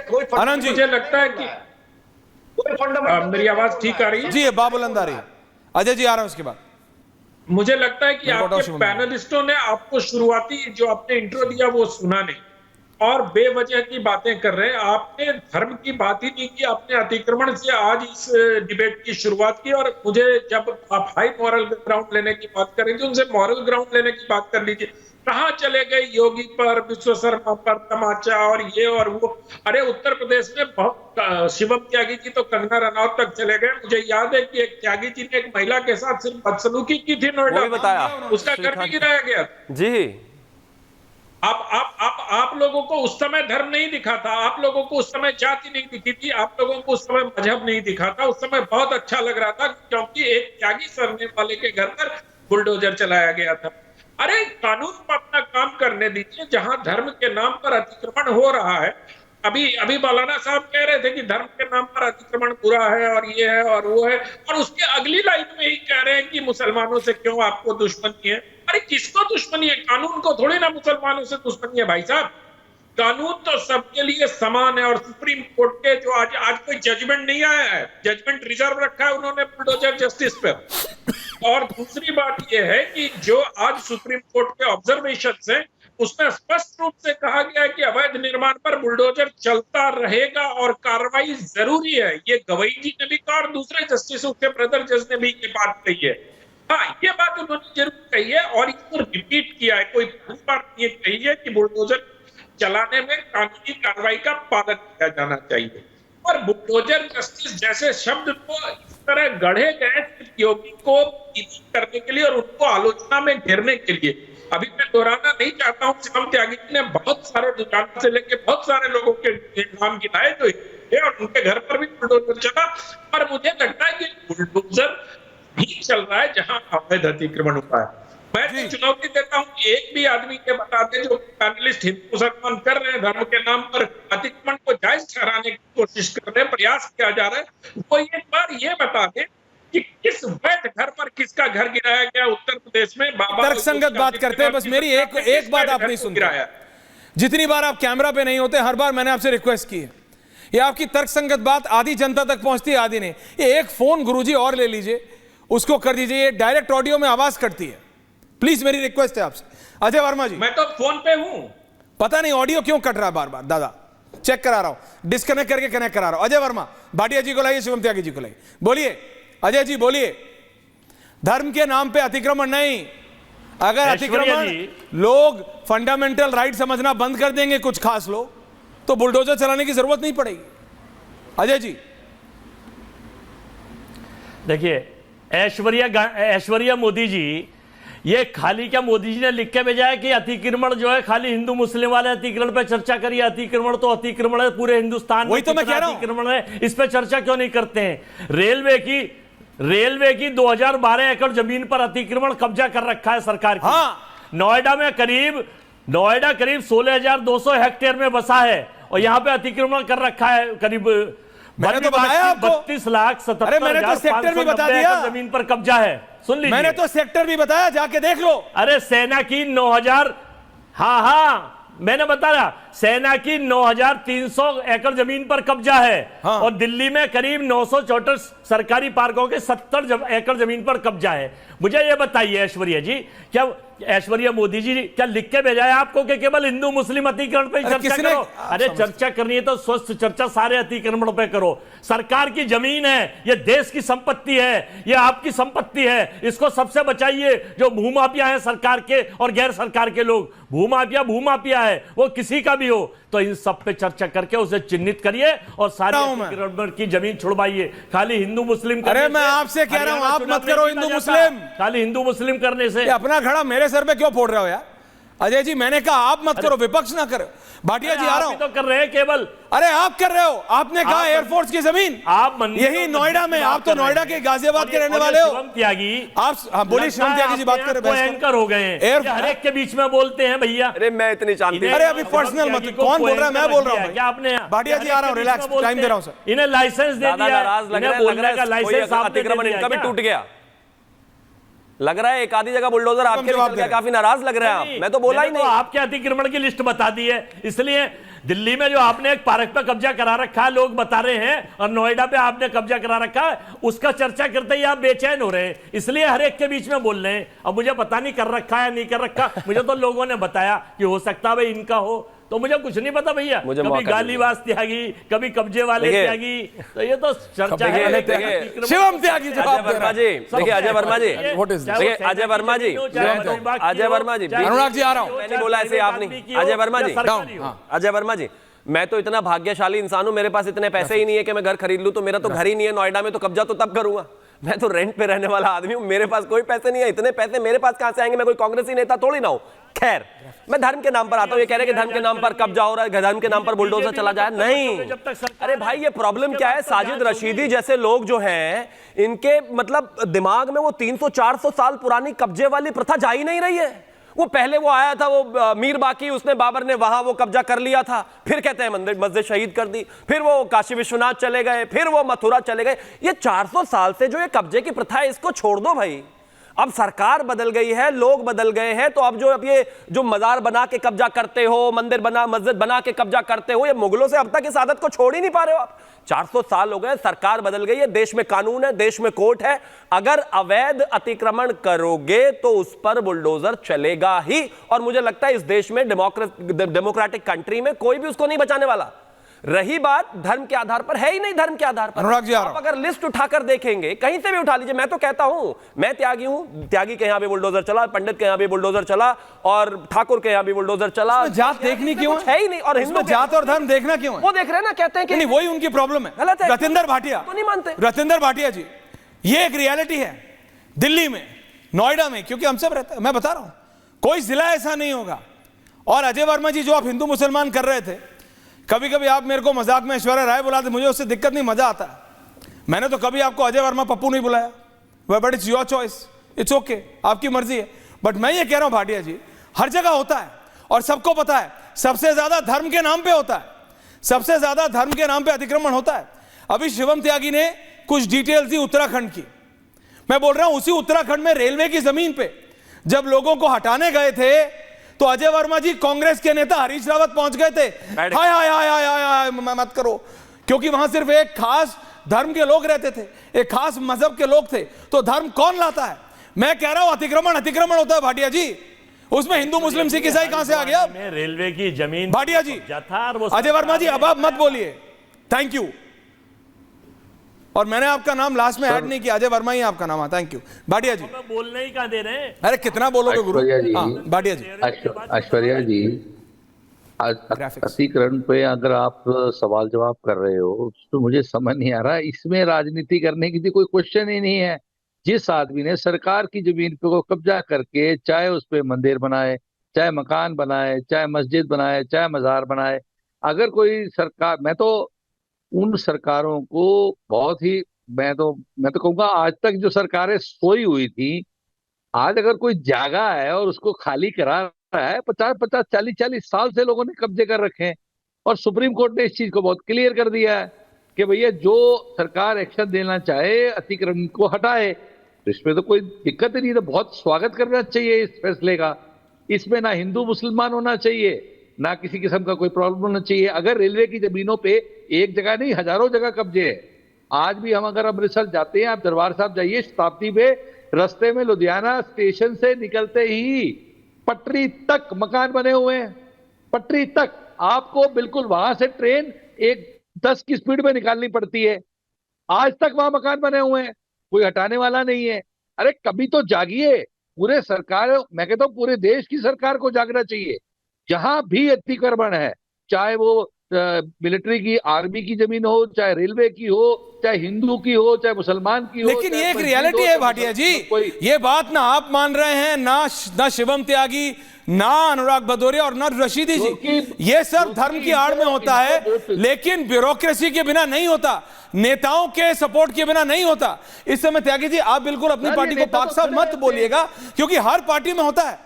कोई आनंद जी, मुझे लगता है कि कोई फंडामेंटल मेरी आवाज ठीक आ रही है? जी बाबुलंद आ रही है। अजय जी आ रहा हूं उसके बाद। मुझे लगता है कि मेरे को आपके शुभम पैनलिस्टों ने आपको शुरुआती जो आपने इंट्रो दिया वो सुना नहीं और बेवजह की बातें कर रहे हैं। आपने धर्म की बात ही नहीं की, आपने अतिक्रमण से आज इस डिबेट की शुरुआत की। और मुझे जब आप हाई मॉरल ग्राउंड लेने की बात कर रहे थे, उनसे मॉरल ग्राउंड लेने की बात कर लीजिए। कहां चले गए योगी पर, विश्व शर्मा पर तमाचा और ये और वो। अरे उत्तर प्रदेश में बहुत शिवम त्यागी जी तो कंगना रनौत तक चले गए। मुझे याद है कि एक त्यागी जी ने एक महिला के साथ सिर्फ बदसलूकी की थी नोएडा में, बताया उसका घर भी गिराया गया। जी। आप लोगों को उस समय धर्म नहीं दिखा था, आप लोगों को उस समय जाति नहीं दिखी थी, आप लोगों को उस समय मजहब नहीं दिखा था। उस समय बहुत अच्छा लग रहा था क्योंकि एक त्यागी सरने वाले के घर पर बुलडोजर चलाया गया था। अरे कानून को अपना काम करने दीजिए। जहां धर्म के नाम पर अतिक्रमण हो रहा है, अभी मौलाना साहब कह रहे थे कि धर्म के नाम पर अतिक्रमण बुरा है और ये है और वो है, और उसके अगली लाइन में ही कह रहे हैं कि मुसलमानों से क्यों आपको दुश्मनी है। अरे किसको दुश्मनी है? कानून को थोड़ी ना मुसलमानों से दुश्मनी है भाई साहब। कानून तो सबके लिए समान है। और सुप्रीम कोर्ट के जो आज कोई जजमेंट नहीं आया है, जजमेंट रिजर्व रखा है उन्होंने बुलडोजर जस्टिस पर। और दूसरी बात यह है कि जो आज सुप्रीम कोर्ट के ऑब्जर्वेशन है उसमें स्पष्ट रूप से कहा गया है कि अवैध निर्माण पर बुलडोजर चलता रहेगा और कार्रवाई जरूरी है। ये गवई जी ने भी कहा और दूसरे जस्टिसों के ब्रदर जज ने भी ये बात कही है। हाँ, ये बात उन्होंने जरूर कही है और इसको रिपीट किया है। कोई बात ये कही है कि बुलडोजर चलाने में कानूनी कार्रवाई का पालन किया जाना चाहिए। और बुलडोजर जस्टिस जैसे शब्द को इस तरह गढ़े गए योगी को करने के लिए और उनको आलोचना में घेरने के लिए। अभी मैं दोहराना नहीं चाहता हूं, शिवम त्यागी जी ने बहुत सारे दुकान से लेके बहुत सारे लोगों के नाम गिनाए जो और उनके घर पर भी बुलडोजर चला। और मुझे लगता है कि बुलडोजर भी चल रहा है जहां अवैध अतिक्रमण हुआ है। मैं तो चुनौती देता हूं, एक भी आदमी ये बता दे, जो पैनलिस्ट हिंदू मुसलमान कर रहे हैं, धर्म के नाम पर अतिक्रमण को जायज ठहराने की कोशिश कर रहे हैं, प्रयास किया जा रहा है, वो एक बार ये बता दे कि किस वैध घर पर किसका घर गिराया गया उत्तर प्रदेश में। बाबा तर्कसंगत बात करते हैं, बस मेरी एक बात आप नहीं सुनते। जितनी बार आप कैमरा पे नहीं होते, हर बार मैंने आपसे रिक्वेस्ट की है, ये आपकी तर्कसंगत बात आधी जनता तक पहुंचती है, आधी नहीं। ये एक फोन गुरुजी और ले लीजिए, उसको कर दीजिए, ये डायरेक्ट ऑडियो में आवाज कटती है। प्लीज मेरी रिक्वेस्ट है आपसे। अजय वर्मा जी, मैं तो फोन पे हूं, पता नहीं ऑडियो क्यों कट रहा है बार बार। दादा चेक करा रहा हूं, डिस्कनेक्ट करके कनेक्ट करा रहा हूं। अजय वर्मा, भाटिया जी को लाइए, शिवम त्यागी जी को लाइए। बोलिए अजय जी, बोलिए। धर्म के नाम पे अतिक्रमण नहीं। अगर अतिक्रमण लोग फंडामेंटल राइट समझना बंद कर देंगे कुछ खास लोग, तो बुलडोजर चलाने की जरूरत नहीं पड़ेगी। अजय जी देखिए, ऐश्वर्या मोदी जी, ये खाली क्या मोदी जी ने लिख के भेजा है कि अतिक्रमण जो है खाली हिंदू मुस्लिम वाले अतिक्रमण पे चर्चा करिए। अतिक्रमण तो अतिक्रमण है पूरे हिंदुस्तान में, वही तो मैं कह रहा हूं। अतिक्रमण है, इस पे चर्चा क्यों नहीं करते हैं? रेलवे की 2012 एकड़ जमीन पर अतिक्रमण कब्जा कर रखा है सरकार की। हाँ। नोएडा करीब 16,200 हेक्टेयर में बसा है और यहां पे अतिक्रमण कर रखा है करीब मैंने तो बताया आपको 32,77,590 जमीन पर कब्जा है। सुन लीजिए, मैंने तो सेक्टर भी बताया, जाके देख लो। अरे सेना की 9,000, हाँ मैंने बताया, सेना की 9,300 एकड़ जमीन पर कब्जा है। हाँ। और दिल्ली में करीब 964 सरकारी पार्कों के 70 एकड़ जमीन पर कब्जा है। मुझे यह बताइए ऐश्वर्या जी, क्या ऐश्वर्या मोदी जी क्या लिख के भेजा है आपको कि केवल हिंदू मुस्लिम अतिक्रमण पे चर्चा करो? अरे चर्चा करनी है तो स्वस्थ चर्चा सारे अतिक्रमण पे करो। सरकार की जमीन है, ये देश की संपत्ति है, ये आपकी संपत्ति है, इसको सबसे बचाइए। जो भूमाफिया है सरकार के और गैर सरकार के लोग, भूमाफिया है वो किसी का भी हो, तो इन सब पे चर्चा करके उसे चिन्हित करिए और सारे अतिक्रमण की जमीन छुड़वाइए। खाली हिंदू मुस्लिम, अरे मैं आपसे कह रहा हूं, आप मत करो हिंदू मुस्लिम। खाली हिंदू मुस्लिम करने से अपना घड़ा मेरे सर पे क्यों फोड़ रहे हो यार? अजय जी मैंने कहा आप मत करो, विपक्ष ना करो। भाटिया जी आ रहा हूं। तो कर रहे हैं केवल, अरे आप कर रहे हो, आपने कहा एयरफोर्स की जमीन, आप यही नोएडा में, आप तो नोएडा के गाजियाबाद के रहने वाले हो। शिवम त्यागी, आप बोलिए, शिवम त्यागी जी बात कर रहे हैं, एंकर हो गए हैं, हर एक के बीच में बोलते हैं भैया। अरे मैं इतनी जानती, अरे अभी पर्सनल मत, कौन बोल रहा है? मैं बोल रहा हूं। क्या आपने? भाटिया जी आ रहा हूं, रिलैक्स, टाइम दे रहा हूं सर। इन्हें लाइसेंस दे दिया, इन्हें बोलने का लाइसेंस अतिक्रमण इनका भी टूट गया लग रहा है। एक आधी जगह बुलडोजर आपके काफी नाराज लग रहा है आप। मैं तो बोला ही नहीं, आपके अतिक्रमण की लिस्ट बता दी है, इसलिए दिल्ली में जो आपने एक पार्क पे कब्जा करा रखा है लोग बता रहे हैं, और नोएडा पे आपने कब्जा करा रखा है, उसका चर्चा करते ही आप बेचैन हो रहे हैं, इसलिए हर एक के बीच में बोल रहे हैं। अब मुझे पता नहीं कर रखा है नहीं कर रखा, मुझे तो लोगों ने बताया कि हो सकता है भाई इनका हो, तो मुझे कुछ नहीं पता भैया। कभी गालीवास त्यागी, कभी कब्जे वाले त्यागी, तो ये तो चर्चा है। शिवम त्यागी जवाब दे रहा है। देखिए अजय वर्मा जी, देखिए अजय वर्मा जी, अनुराग जी आ रहा हूं। मैंने बोला ऐसे आप नहीं। अजय वर्मा जी, अजय वर्मा जी, मैं तो इतना भाग्यशाली इंसान हूं, मेरे पास इतने पैसे ही नहीं है कि मैं घर खरीद लूं, तो मेरा तो घर ही नहीं है नोएडा में, तो कब्जा तो तब करूंगा। मैं तो रेंट पे रहने वाला आदमी हूं, मेरे पास कोई पैसे नहीं है। इतने पैसे मेरे पास कहां से आएंगे? मैं कोई कांग्रेसी नेता थोड़ी ना हूं। खैर, मैं धर्म के नाम पर आता हूं। ये कह रहे हैं कि धर्म के नाम पर कब्जा हो रहा है, धर्म के नाम पर बुलडोजर चला जाए। नहीं, अरे भाई ये प्रॉब्लम क्या है? साजिद रशीदी जैसे लोग जो हैं, इनके मतलब दिमाग में वो 300-400 साल पुरानी कब्जे वाली प्रथा जा ही नहीं रही है। वो पहले वो आया था, वो मीर बाकी, उसने बाबर ने वहां वो कब्जा कर लिया था, फिर कहते हैं मंदिर मस्जिद शहीद कर दी, फिर वो काशी विश्वनाथ चले गए, फिर वो मथुरा चले गए। ये 400 साल से जो ये कब्जे की प्रथा है, इसको छोड़ दो भाई। अब सरकार बदल गई है, लोग बदल गए हैं, तो अब ये जो मजार बना के कब्जा करते हो, मंदिर बना मस्जिद बना के कब्जा करते हो, ये मुगलों से अब तक इस आदत को छोड़ ही नहीं पा रहे हो आप। 400 साल हो गए, सरकार बदल गई है, देश में कानून है, देश में कोर्ट है। अगर अवैध अतिक्रमण करोगे तो उस पर बुलडोजर चलेगा ही, और मुझे लगता है इस देश में डेमोक्रेटिक कंट्री में कोई भी उसको नहीं बचाने वाला। रही बात धर्म के आधार पर, है ही नहीं धर्म के आधार पर। अनुराग जी आप अगर लिस्ट उठाकर देखेंगे, कहीं से भी उठा लीजिए, मैं तो कहता हूं, मैं त्यागी हूं, त्यागी के यहां भी बुलडोजर चला, पंडित के यहां भी बुलडोजर चला, और ठाकुर के यहां भी बुलडोजर चला। जात देखनी क्यों है ही नहीं, और हिंदू जात और धर्म देखना क्यों है? वो देख रहे हैं ना, कहते हैं कि नहीं, वही उनकी प्रॉब्लम है। गलत है। रतिंदर भाटिया तो नहीं मानते। रतिंदर भाटिया जी, ये एक रियलिटी है दिल्ली में, नोएडा में, क्योंकि हम सब रहते हैं। मैं बता रहा हूं, कोई जिला ऐसा नहीं होगा। और अजय वर्मा जी, जो आप हिंदू मुसलमान कर रहे थे, कभी कभी आप मेरे को मजाक में ऐश्वर्या राय बुलाते, मुझे उससे दिक्कत नहीं, मजा आता है। मैंने तो कभी आपको अजय वर्मा पप्पू नहीं बुलाया, but it's your choice, it's okay, आपकी मर्जी है। बट मैं ये कह रहा हूं भाटिया जी, हर जगह होता है, और सबको पता है, सबसे ज्यादा धर्म के नाम पे होता है, सबसे ज्यादा धर्म के नाम पे अतिक्रमण होता है। अभी शिवम त्यागी ने कुछ डिटेल्स दी उत्तराखंड की। मैं बोल रहा हूं, उसी उत्तराखंड में रेलवे की जमीन पे जब लोगों को हटाने गए थे, तो अजय वर्मा जी, कांग्रेस के नेता हरीश रावत पहुंच गए थे। हाय हाय हाय हाय हाय मत करो, क्योंकि वहां सिर्फ एक खास धर्म के लोग रहते थे, एक खास मजहब के लोग थे। तो धर्म कौन लाता है? मैं कह रहा हूं अतिक्रमण होता है भाटिया जी। उसमें हिंदू मुस्लिम सिख ईसाई कहां से आ गया? रेलवे की जमीन भाटिया जी, अजय वर्मा जी, अब आप मत बोलिए। Thank you. और मैंने आपका नाम लास्ट में ऐड नहीं किया, अजय वर्मा ही आपका नाम है। थैंक यू भाटिया जी। बोलने ही कहां दे रहे हैं? अरे कितना बोलोगे गुरु? भाटिया जी, ऐश्वर्या जी, अतिक्रमण पे अगर आप सवाल जवाब कर रहे हो, तो मुझे समझ नहीं आ रहा, इसमें राजनीति करने की कोई क्वेश्चन ही नहीं है। जिस आदमी ने सरकार की जमीन पे को कब्जा करके, चाहे उस पे मंदिर बनाए, चाहे मकान बनाए, चाहे मस्जिद बनाए, चाहे मजार बनाए, अगर कोई सरकार, मैं तो उन सरकारों को बहुत ही, मैं तो कहूंगा, आज तक जो सरकारें सोई हुई थी, आज अगर कोई जागा है और उसको खाली करा रहा है, 50-50, 40-40 साल से लोगों ने कब्जे कर रखे हैं, और सुप्रीम कोर्ट ने इस चीज को बहुत क्लियर कर दिया है कि भैया जो सरकार एक्शन देना चाहे, अतिक्रमण को हटाए। तो इसमें तो कोई दिक्कत ही नहीं, तो बहुत स्वागत करना चाहिए इस फैसले का। इसमें ना हिंदू मुसलमान होना चाहिए, ना किसी किस्म का कोई प्रॉब्लम होना चाहिए। अगर रेलवे की जमीनों पे एक जगह नहीं, हजारों जगह कब्जे है। आज भी हम अगर अमृतसर जाते हैं, आप दरबार साहब जाइए, शताब्दी पे रास्ते में लुधियाना स्टेशन से निकलते ही पटरी तक मकान बने हुए हैं, पटरी तक। आपको बिल्कुल वहां से ट्रेन 10 की स्पीड में निकालनी पड़ती है। आज तक वहां मकान बने हुए हैं, कोई हटाने वाला नहीं है। अरे कभी तो जागिए, पूरे सरकार, मैं कहता हूं पूरे देश की सरकार को जागना चाहिए। जहां भी अतिक्रमण है, चाहे वो मिलिट्री की, आर्मी की जमीन हो, चाहे रेलवे की हो, चाहे हिंदू की हो, चाहे मुसलमान की हो, लेकिन ये एक रियलिटी है भाटिया जी। ये बात ना आप मान रहे हैं, ना शिवम त्यागी, ना अनुराग भदौरिया, और ना रशीदी जी। ये सब धर्म की आड़ में होता है, लेकिन ब्यूरोक्रेसी के बिना नहीं होता, नेताओं के सपोर्ट के बिना नहीं होता। इस समय त्यागी जी, आप बिल्कुल अपनी पार्टी को पाक साफ मत बोलिएगा, क्योंकि हर पार्टी में होता है।